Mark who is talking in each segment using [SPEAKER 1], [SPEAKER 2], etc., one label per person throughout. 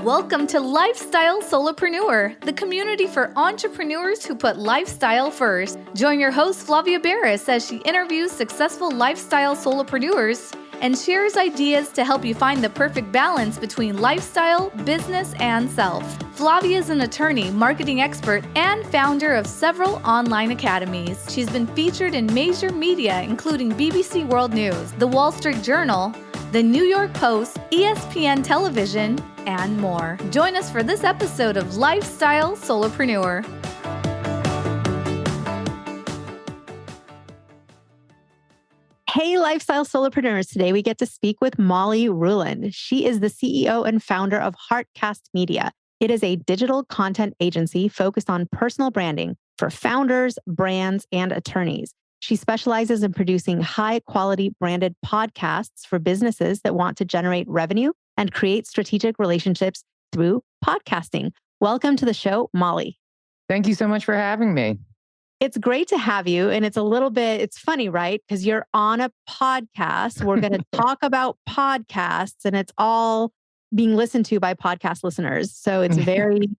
[SPEAKER 1] Welcome to Lifestyle Solopreneur, the community for entrepreneurs who put lifestyle first. Join your host, Flavia Barris, as she interviews successful lifestyle solopreneurs and shares ideas to help you find the perfect balance between lifestyle, business, and self. Flavia is an attorney, marketing expert, and founder of several online academies. She's been featured in major media, including BBC World News, The Wall Street Journal, The New York Post, ESPN Television, and more. Join us for this episode of Lifestyle Solopreneur.
[SPEAKER 2] Hey, Lifestyle Solopreneurs. Today we get to speak with Molly Ruland. She is the CEO and founder of Heartcast Media. It is a digital content agency focused on personal branding for founders, brands, and attorneys. She specializes in producing high-quality branded podcasts for businesses that want to generate revenue and create strategic relationships through podcasting. Welcome to the show, Molly.
[SPEAKER 3] Thank you so much for having me.
[SPEAKER 2] It's great to have you. And it's funny, right? Because you're on a podcast. We're going to talk about podcasts and it's all being listened to by podcast listeners. So it's very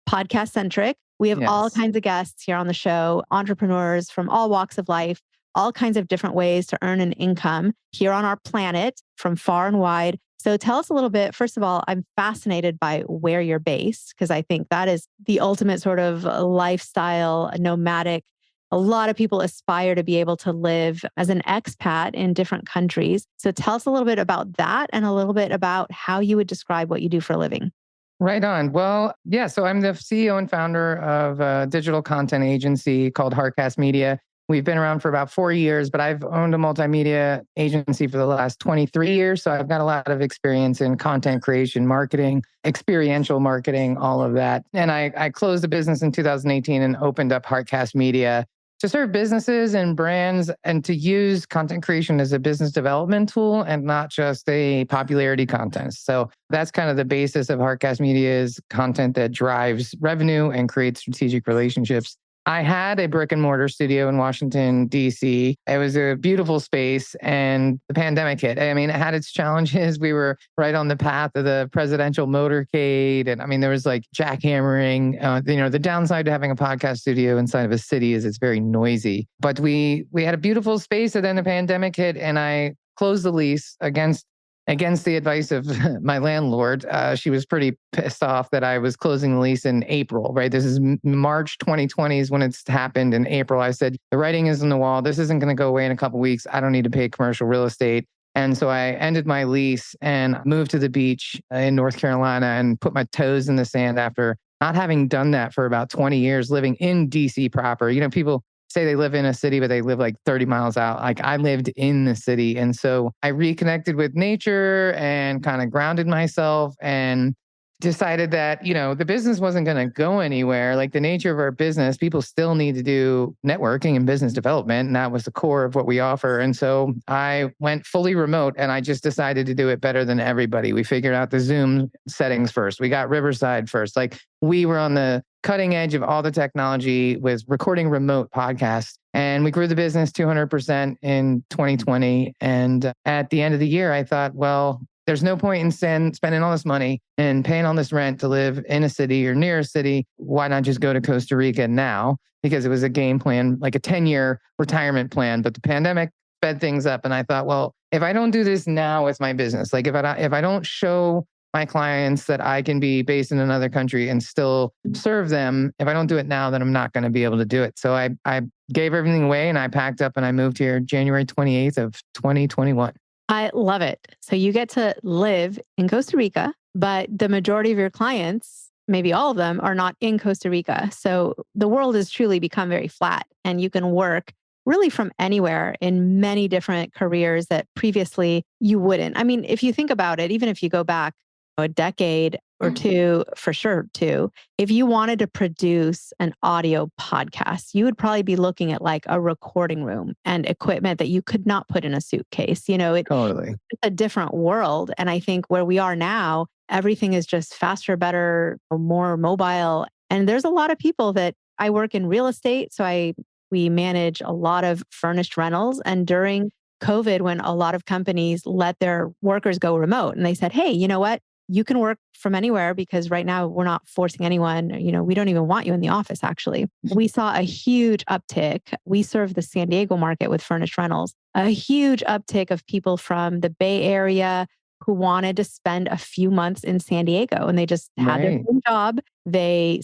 [SPEAKER 2] podcast centric. We have all kinds of guests here on the show, entrepreneurs from all walks of life, all kinds of different ways to earn an income here on our planet from far and wide. So tell us a little bit. First of all, I'm fascinated by where you're based because I think that is the ultimate sort of lifestyle, nomadic. A lot of people aspire to be able to live as an expat in different countries. So tell us a little bit about that and a little bit about how you would describe what you do for a living.
[SPEAKER 3] Right on. Well, yeah. So I'm the CEO and founder of a digital content agency called Heartcast Media. We've been around for about 4 years, but I've owned a multimedia agency for the last 23 years. So I've got a lot of experience in content creation, marketing, experiential marketing, all of that. And I closed the business in 2018 and opened up Heartcast Media to serve businesses and brands and to use content creation as a business development tool and not just a popularity contest. So that's kind of the basis of Heartcast Media is content that drives revenue and creates strategic relationships. I had a brick and mortar studio in Washington, DC. It was a beautiful space and the pandemic hit. I mean, it had its challenges. We were right on the path of the presidential motorcade. And I mean, there was like jackhammering. The downside to having a podcast studio inside of a city is it's very noisy. But we had a beautiful space and then the pandemic hit and I closed the lease against the advice of my landlord. She was pretty pissed off that I was closing the lease in April, right? This is March 2020 is when it's happened. In April, I said, the writing is on the wall. This isn't going to go away in a couple of weeks. I don't need to pay commercial real estate. And so I ended my lease and moved to the beach in North Carolina and put my toes in the sand after not having done that for about 20 years, living in DC proper. You know, people say they live in a city, but they live like 30 miles out. Like I lived in the city. And so I reconnected with nature and kind of grounded myself and decided that, the business wasn't going to go anywhere. Like the nature of our business, people still need to do networking and business development. And that was the core of what we offer. And so I went fully remote and I just decided to do it better than everybody. We figured out the Zoom settings first. We got Riverside first. Like we were on the cutting edge of all the technology with recording remote podcasts. And we grew the business 200% in 2020. And at the end of the year, I thought, well, there's no point in spending all this money and paying all this rent to live in a city or near a city. Why not just go to Costa Rica now? Because it was a game plan, like a 10-year retirement plan. But the pandemic sped things up. And I thought, well, if I don't do this now with my business, like if I don't show my clients that I can be based in another country and still serve them, if I don't do it now, then I'm not going to be able to do it. So I gave everything away and I packed up and I moved here January 28th of 2021.
[SPEAKER 2] I love it. So you get to live in Costa Rica, but the majority of your clients, maybe all of them, are not in Costa Rica. So the world has truly become very flat and you can work really from anywhere in many different careers that previously you wouldn't. I mean, if you think about it, even if you go back a decade or two, for sure, two, if you wanted to produce an audio podcast, you would probably be looking at like a recording room and equipment that you could not put in a suitcase.
[SPEAKER 3] Totally.
[SPEAKER 2] It's a different world. And I think where we are now, everything is just faster, better, more mobile. And there's a lot of people that I work in real estate. So we manage a lot of furnished rentals. And during COVID, when a lot of companies let their workers go remote and they said, hey, you know what? you can work from anywhere because right now we're not forcing anyone. We don't even want you in the office, actually. We saw a huge uptick. We serve the San Diego market with furnished rentals, a huge uptick of people from the Bay Area who wanted to spend a few months in San Diego and they just had their own job. They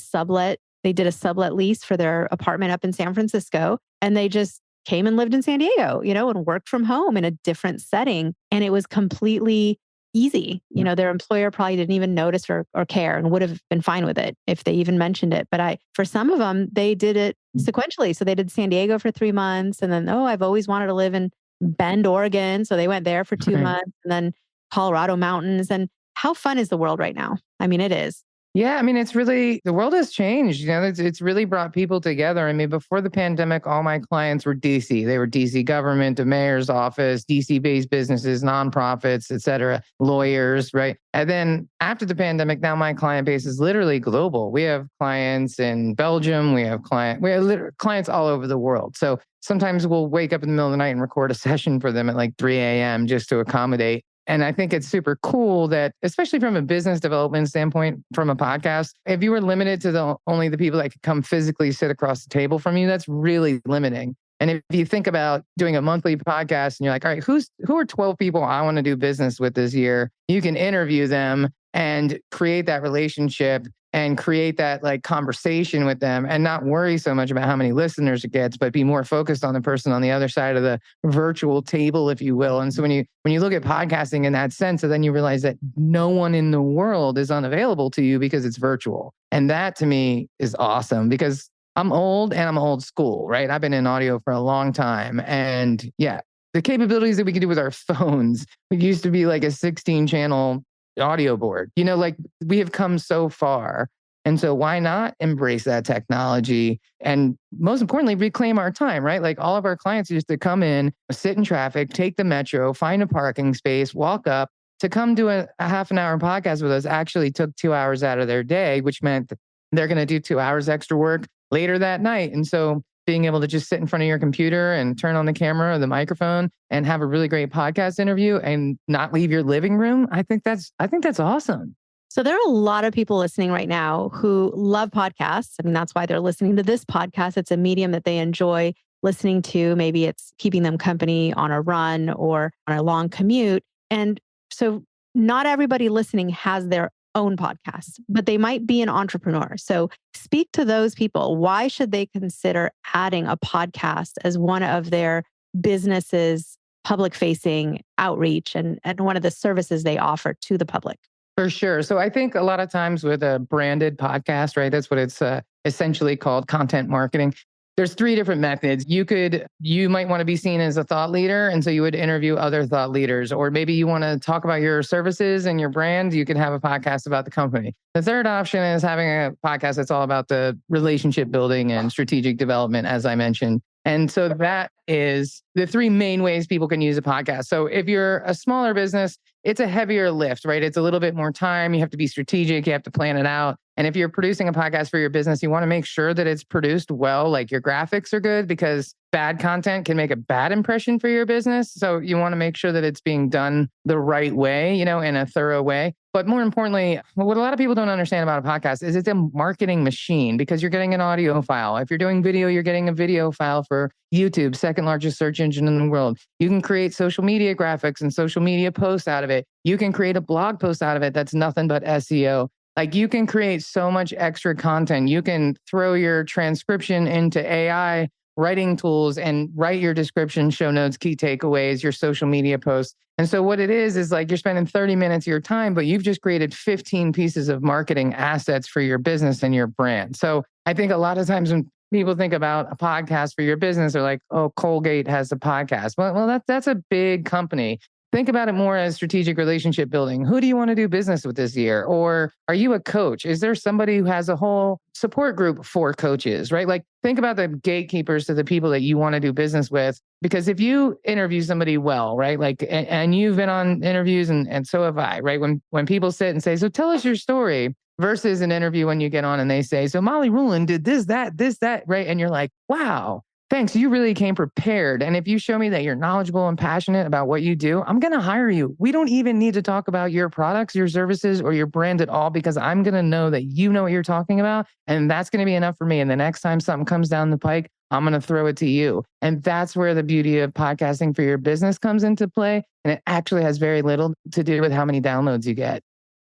[SPEAKER 2] did a sublet lease for their apartment up in San Francisco and they just came and lived in San Diego, and worked from home in a different setting. And it was completely easy. Their employer probably didn't even notice or care and would have been fine with it if they even mentioned it. But for some of them, they did it sequentially. So they did San Diego for 3 months and then, I've always wanted to live in Bend, Oregon. So they went there for 2 months and then Colorado mountains. And how fun is the world right now? I mean, it is.
[SPEAKER 3] Yeah, I mean, the world has changed. It's really brought people together. I mean, before the pandemic, all my clients were DC. They were DC government, the mayor's office, DC-based businesses, nonprofits, et cetera, lawyers, right? And then after the pandemic, now my client base is literally global. We have clients in Belgium. We have clients all over the world. So sometimes we'll wake up in the middle of the night and record a session for them at like 3 a.m. just to accommodate. And I think it's super cool that, especially from a business development standpoint, from a podcast, if you were limited to only the people that could come physically sit across the table from you, that's really limiting. And if you think about doing a monthly podcast and you're like, all right, who are 12 people I want to do business with this year? You can interview them and create that relationship and create that like conversation with them and not worry so much about how many listeners it gets, but be more focused on the person on the other side of the virtual table, if you will. And so when you look at podcasting in that sense, then you realize that no one in the world is unavailable to you because it's virtual. And that to me is awesome because I'm old and I'm old school, right? I've been in audio for a long time. And yeah, the capabilities that we can do with our phones, we used to be like a 16 channel audio board. Like we have come so far. And so why not embrace that technology? And most importantly, reclaim our time, right? Like all of our clients used to come in, sit in traffic, take the metro, find a parking space, walk up. To come do a half an hour podcast with us actually took 2 hours out of their day, which meant that they're going to do 2 hours extra work later that night. And so being able to just sit in front of your computer and turn on the camera or the microphone and have a really great podcast interview and not leave your living room, I think that's awesome.
[SPEAKER 2] So there are a lot of people listening right now who love podcasts. I mean, that's why they're listening to this podcast. It's a medium that they enjoy listening to. Maybe it's keeping them company on a run or on a long commute. And so not everybody listening has their own podcast, but they might be an entrepreneur. So speak to those people. Why should they consider adding a podcast as one of their businesses' public-facing outreach and one of the services they offer to the public?
[SPEAKER 3] For sure. So I think a lot of times with a branded podcast, right? That's what it's essentially called, content marketing. There's 3 different methods. You might want to be seen as a thought leader. And so you would interview other thought leaders, or maybe you want to talk about your services and your brand. You can have a podcast about the company. The third option is having a podcast that's all about the relationship building and strategic development, as I mentioned. And so that is the 3 main ways people can use a podcast. So if you're a smaller business, it's a heavier lift, right? It's a little bit more time. You have to be strategic. You have to plan it out. And if you're producing a podcast for your business, you want to make sure that it's produced well, like your graphics are good, because bad content can make a bad impression for your business. So you want to make sure that it's being done the right way, in a thorough way. But more importantly, what a lot of people don't understand about a podcast is it's a marketing machine because you're getting an audio file. If you're doing video, you're getting a video file for YouTube, second largest search engine in the world. You can create social media graphics and social media posts out of it. You can create a blog post out of it that's nothing but SEO. Like you can create so much extra content. You can throw your transcription into AI writing tools and write your description, show notes, key takeaways, your social media posts. And so what it is like you're spending 30 minutes of your time, but you've just created 15 pieces of marketing assets for your business and your brand. So I think a lot of times when people think about a podcast for your business, they're like, oh, Colgate has a podcast. Well, that's a big company. Think about it more as strategic relationship building. Who do you want to do business with this year? Or are you a coach? Is there somebody who has a whole support group for coaches, right? Like think about the gatekeepers to the people that you want to do business with. Because if you interview somebody well, right? Like, and you've been on interviews and so have I, right? When people sit and say, so tell us your story, versus an interview when you get on and they say, so Molly Ruland did this, that, right? And you're like, wow. thanks. You really came prepared. And if you show me that you're knowledgeable and passionate about what you do, I'm going to hire you. We don't even need to talk about your products, your services, or your brand at all, because I'm going to know that you know what you're talking about. And that's going to be enough for me. And the next time something comes down the pike, I'm going to throw it to you. And that's where the beauty of podcasting for your business comes into play. And it actually has very little to do with how many downloads you get.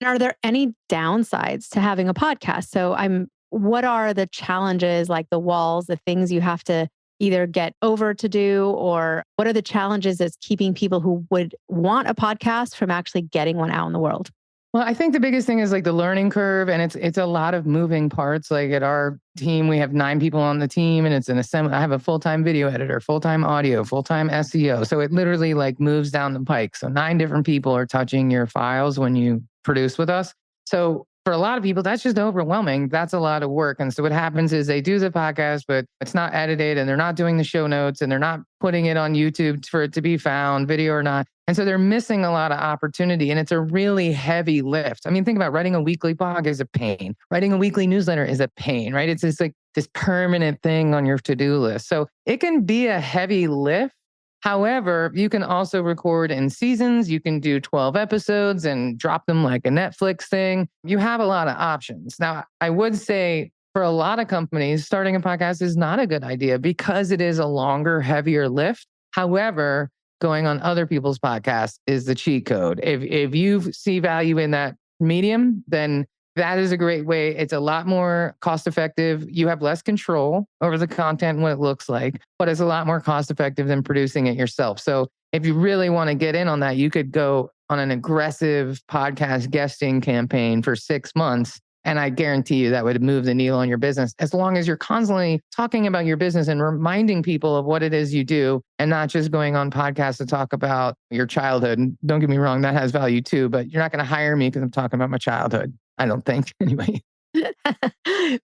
[SPEAKER 2] Are there any downsides to having a podcast? What are the challenges, like the walls, the things you have to either get over to do, or what are the challenges that's keeping people who would want a podcast from actually getting one out in the world?
[SPEAKER 3] Well, I think the biggest thing is like the learning curve, and it's a lot of moving parts. Like at our team, we have 9 people on the team, and it's an assembly. I have a full-time video editor, full-time audio, full-time SEO. So it literally like moves down the pike. So 9 different people are touching your files when you produce with us. So for a lot of people, that's just overwhelming. That's a lot of work. And so what happens is they do the podcast, but it's not edited, and they're not doing the show notes, and they're not putting it on YouTube for it to be found, video or not. And so they're missing a lot of opportunity, and it's a really heavy lift. I mean, think about writing a weekly blog is a pain. Writing a weekly newsletter is a pain, right? It's just like this permanent thing on your to-do list. So it can be a heavy lift. However, you can also record in seasons. You can do 12 episodes and drop them like a Netflix thing. You have a lot of options. Now, I would say for a lot of companies, starting a podcast is not a good idea because it is a longer, heavier lift. However, going on other people's podcasts is the cheat code. If you see value in that medium, then that is a great way. It's a lot more cost effective. You have less control over the content and what it looks like, but it's a lot more cost effective than producing it yourself. So if you really want to get in on that, you could go on an aggressive podcast guesting campaign for 6 months. And I guarantee you that would move the needle on your business, as long as you're constantly talking about your business and reminding people of what it is you do, and not just going on podcasts to talk about your childhood. And don't get me wrong, that has value too, but you're not going to hire me because I'm talking about my childhood. I don't think anyway.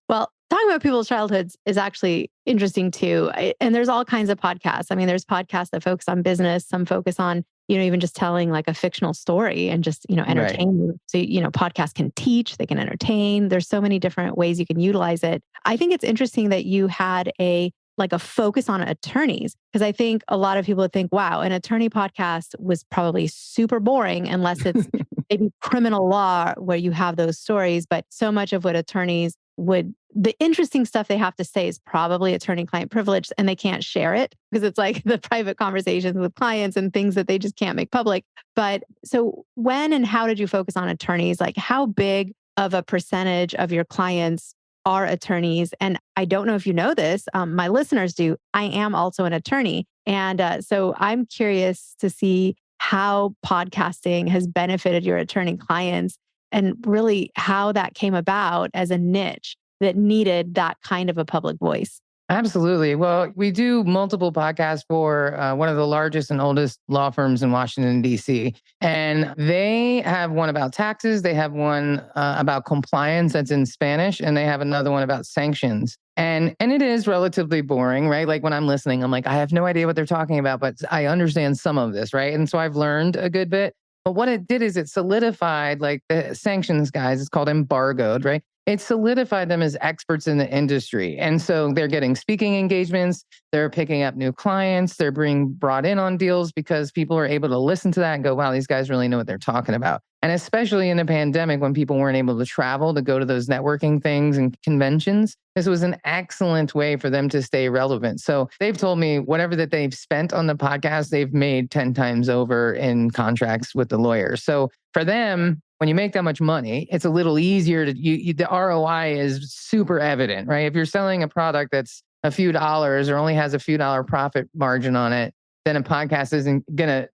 [SPEAKER 2] Well, talking about people's childhoods is actually interesting too. And there's all kinds of podcasts. I mean, there's podcasts that focus on business, some focus on, even just telling like a fictional story and just, entertain you. So, podcasts can teach, they can entertain. There's so many different ways you can utilize it. I think it's interesting that you had a focus on attorneys, because I think a lot of people would think, wow, an attorney podcast was probably super boring unless it's maybe criminal law where you have those stories. But so much of what attorneys the interesting stuff they have to say is probably attorney-client privilege, and they can't share it because it's like the private conversations with clients and things that they just can't make public. But so when and how did you focus on attorneys? Like how big of a percentage of your clients are attorneys? And I don't know if you know this, my listeners do. I am also an attorney. And so I'm curious to see how podcasting has benefited your attorney clients and really how that came about as a niche that needed that kind of a public voice.
[SPEAKER 3] Absolutely. Well, we do multiple podcasts for one of the largest and oldest law firms in Washington, D.C. And they have one about taxes. They have one about compliance that's in Spanish. And they have another one about sanctions. And it is relatively boring, right? Like when I'm listening, I'm like, I have no idea what they're talking about, but I understand some of this, right? And so I've learned a good bit. But what it did is it solidified, like the sanctions guys, it's called embargoed, right? It solidified them as experts in the industry. And so they're getting speaking engagements, they're picking up new clients, they're being brought in on deals because people are able to listen to that and go, wow, these guys really know what they're talking about. And especially in a pandemic when people weren't able to travel to go to those networking things and conventions, this was an excellent way for them to stay relevant. So they've told me whatever that they've spent on the podcast, they've made 10 times over in contracts with the lawyers. So for them, when you make that much money, it's a little easier to, the ROI is super evident, right? If you're selling a product that's a few dollars or only has a few dollar profit margin on it, then a podcast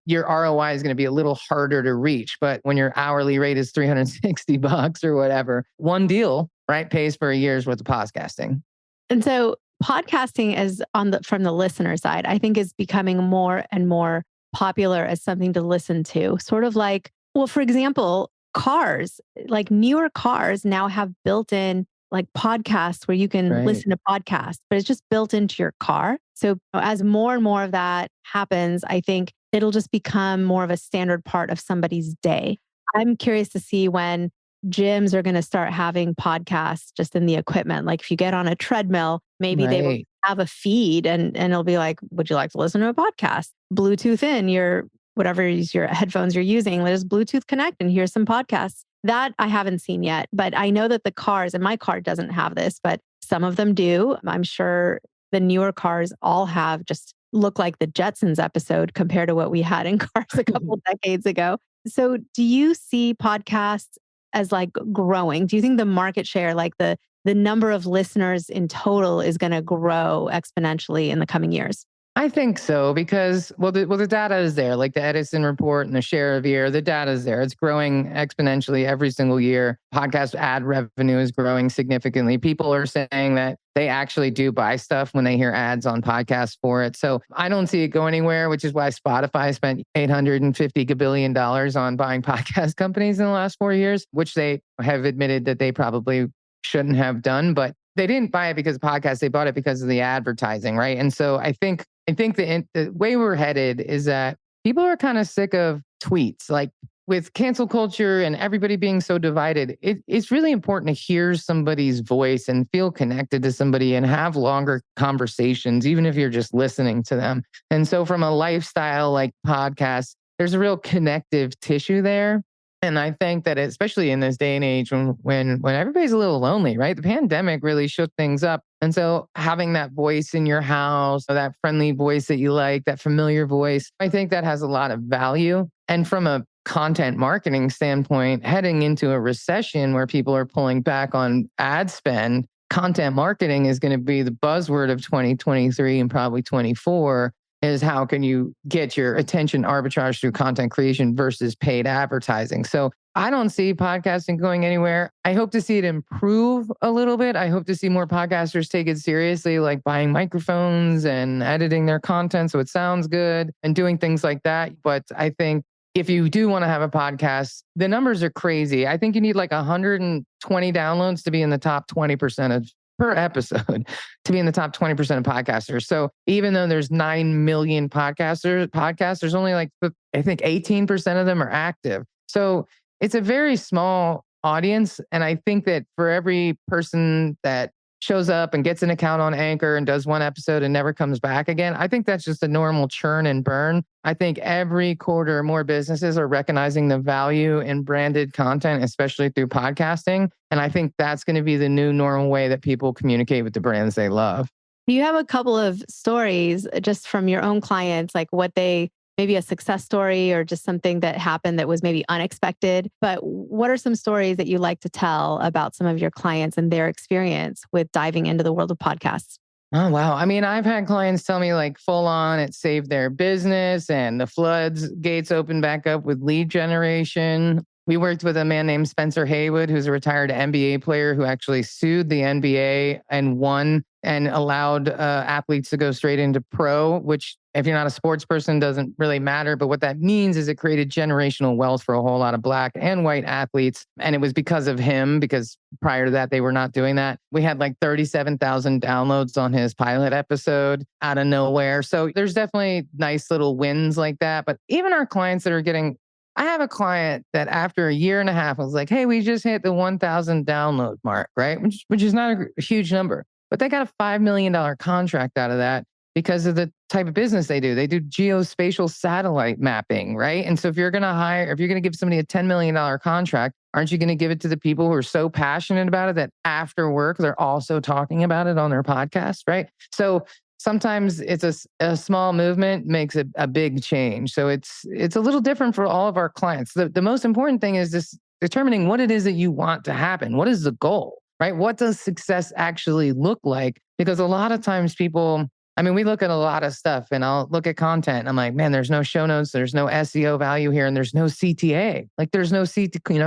[SPEAKER 3] your ROI is going to be a little harder to reach. But when your hourly rate is $360 or whatever, one deal, right, pays for a year's worth of podcasting.
[SPEAKER 2] And so podcasting is from the listener side, I think is becoming more and more popular as something to listen to. Sort of like, well, for example, cars, like newer cars now have built-in like podcasts where you can listen to podcasts, but it's just built into your car. So as more and more of that happens, I think it'll just become more of a standard part of somebody's day. I'm curious to see when gyms are going to start having podcasts just in the equipment. Like if you get on a treadmill, Maybe they will
[SPEAKER 3] Right.
[SPEAKER 2] have a feed and it'll be like, would you like to listen to a podcast? Bluetooth in your, whatever is your headphones you're using, let us Bluetooth connect and here's some podcasts. That I haven't seen yet, but I know that the cars, and my car doesn't have this, but some of them do. I'm sure the newer cars all have, just look like the Jetsons episode compared to what we had in cars a couple decades ago. So do you see podcasts as like growing? Do you think the market share, like the number of listeners in total is going to grow exponentially in the coming years?
[SPEAKER 3] I think so because the data is there, like the Edison report and the share of ear. The data is there. It's growing exponentially every single year. Podcast ad revenue is growing significantly. People are saying that they actually do buy stuff when they hear ads on podcasts for it. So I don't see it go anywhere, which is why Spotify spent $850 billion on buying podcast companies in the last 4 years, which they have admitted that they probably shouldn't have done. But they didn't buy it because of podcasts. They bought it because of the advertising, right? And so I think the way we're headed is that people are kind of sick of tweets. Like with cancel culture and everybody being so divided, it's really important to hear somebody's voice and feel connected to somebody and have longer conversations, even if you're just listening to them. And so from a lifestyle like podcast, there's a real connective tissue there. And I think that especially in this day and age when everybody's a little lonely, right? The pandemic really shook things up. And so having that voice in your house, or that friendly voice that you like, that familiar voice, I think that has a lot of value. And from a content marketing standpoint, heading into a recession where people are pulling back on ad spend, content marketing is going to be the buzzword of 2023 and probably 24. Is how can you get your attention arbitrage through content creation versus paid advertising. So I don't see podcasting going anywhere. I hope to see it improve a little bit. I hope to see more podcasters take it seriously, like buying microphones and editing their content so it sounds good and doing things like that. But I think if you do want to have a podcast, the numbers are crazy. I think you need like 120 downloads to be in the top 20% of per episode to be in the top 20% of podcasters. So even though there's 9 million podcasts, there's only like, I think 18% of them are active. So it's a very small audience. And I think that for every person that shows up and gets an account on Anchor and does one episode and never comes back again, I think that's just a normal churn and burn. I think every quarter more businesses are recognizing the value in branded content, especially through podcasting. And I think that's going to be the new normal way that people communicate with the brands they love.
[SPEAKER 2] You have a couple of stories just from your own clients, like what they, maybe a success story or just something that happened that was maybe unexpected. But what are some stories that you like to tell about some of your clients and their experience with diving into the world of podcasts?
[SPEAKER 3] Oh, wow. I mean, I've had clients tell me like full on it saved their business and the floods gates opened back up with lead generation. We worked with a man named Spencer Haywood, who's a retired NBA player who actually sued the NBA and won and allowed athletes to go straight into pro, which if you're not a sports person, doesn't really matter. But what that means is it created generational wealth for a whole lot of Black and white athletes. And it was because of him, because prior to that, they were not doing that. We had like 37,000 downloads on his pilot episode out of nowhere. So there's definitely nice little wins like that. But even our clients that are getting, I have a client that after a year and a half was like, hey, we just hit the 1,000 download mark, right? Which is not a huge number. But they got a $5 million contract out of that because of the type of business they do. They do geospatial satellite mapping, right? And so if you're going to give somebody a $10 million contract, aren't you going to give it to the people who are so passionate about it that after work, they're also talking about it on their podcast, right? So sometimes it's a small movement makes a big change. So it's a little different for all of our clients. The most important thing is just determining what it is that you want to happen. What is the goal? Right? What does success actually look like? Because a lot of times people, I mean, we look at a lot of stuff and I'll look at content and I'm like, man, there's no show notes, there's no SEO value here, and there's no CTA. Like there's no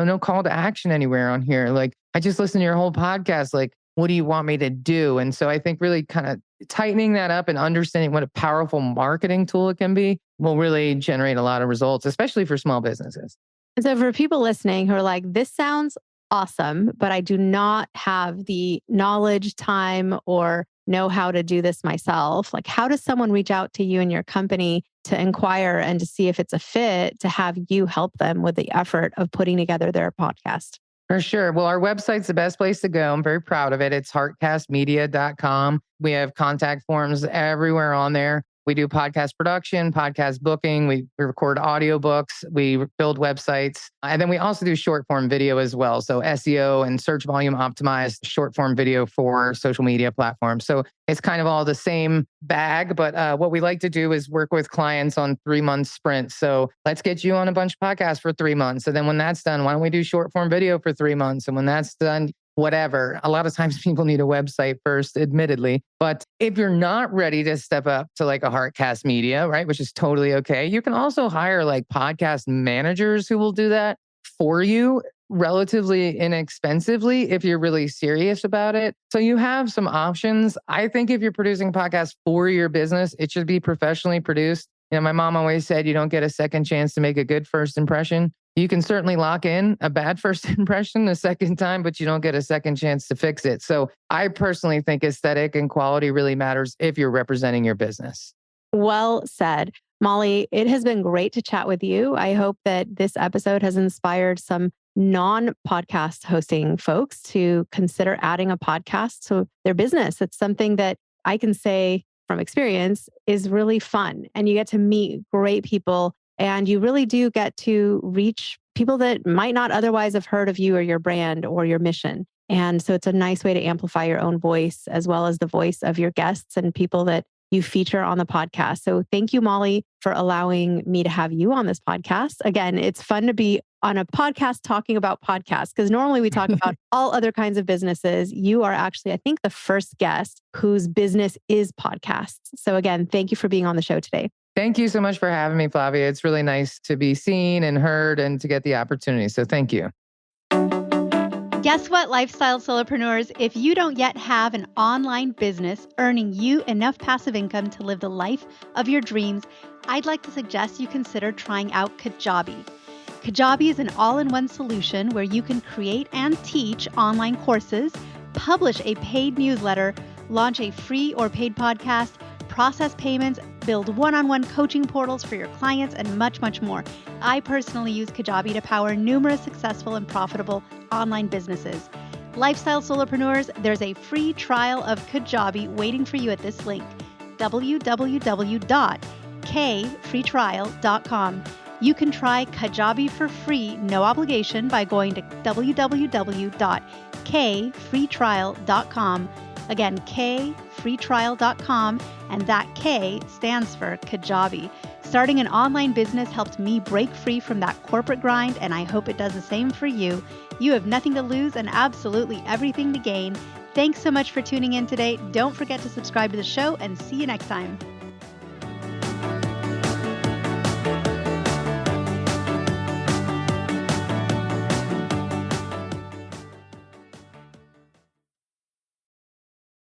[SPEAKER 3] no call to action anywhere on here. Like I just listened to your whole podcast. Like, what do you want me to do? And so I think really kind of tightening that up and understanding what a powerful marketing tool it can be will really generate a lot of results, especially for small businesses.
[SPEAKER 2] And so for people listening who are like, this sounds awesome, but I do not have the knowledge, time, or know how to do this myself. Like, how does someone reach out to you and your company to inquire and to see if it's a fit to have you help them with the effort of putting together their podcast?
[SPEAKER 3] For sure. Well, our website's the best place to go. I'm very proud of it. It's heartcastmedia.com. We have contact forms everywhere on there. We do podcast production, podcast booking. We record audiobooks. We build websites. And then we also do short form video as well. So SEO and search volume optimized short form video for social media platforms. So it's kind of all the same bag. But what we like to do is work with clients on 3-month sprints. So let's get you on a bunch of podcasts for 3 months. And then when that's done, why don't we do short form video for 3 months? And when that's done, whatever. A lot of times people need a website first, admittedly. But if you're not ready to step up to like a Heartcast Media, right, which is totally okay, you can also hire like podcast managers who will do that for you relatively inexpensively if you're really serious about it. So you have some options. I think if you're producing a podcast for your business, it should be professionally produced. My mom always said you don't get a second chance to make a good first impression. You can certainly lock in a bad first impression a second time, but you don't get a second chance to fix it. So I personally think aesthetic and quality really matters if you're representing your business.
[SPEAKER 2] Well said. Molly, it has been great to chat with you. I hope that this episode has inspired some non-podcast hosting folks to consider adding a podcast to their business. It's something that I can say from experience is really fun, and you get to meet great people, and you really do get to reach people that might not otherwise have heard of you or your brand or your mission. And so it's a nice way to amplify your own voice as well as the voice of your guests and people that you feature on the podcast. So thank you, Molly, for allowing me to have you on this podcast. Again, it's fun to be on a podcast talking about podcasts, because normally we talk about all other kinds of businesses. You are actually, I think, the first guest whose business is podcasts. So again, thank you for being on the show today.
[SPEAKER 3] Thank you so much for having me, Flavia. It's really nice to be seen and heard and to get the opportunity. So thank you.
[SPEAKER 4] Guess what, lifestyle solopreneurs? If you don't yet have an online business earning you enough passive income to live the life of your dreams, I'd like to suggest you consider trying out Kajabi. Kajabi is an all-in-one solution where you can create and teach online courses, publish a paid newsletter, launch a free or paid podcast, process payments, build one-on-one coaching portals for your clients, and much, much more. I personally use Kajabi to power numerous successful and profitable online businesses. Lifestyle solopreneurs, there's a free trial of Kajabi waiting for you at this link, www.kfreetrial.com. You can try Kajabi for free, no obligation, by going to www.kfreetrial.com. Again, kfreetrial.com, and that K stands for Kajabi. Starting an online business helped me break free from that corporate grind, and I hope it does the same for you. You have nothing to lose and absolutely everything to gain. Thanks so much for tuning in today. Don't forget to subscribe to the show, and see you next time.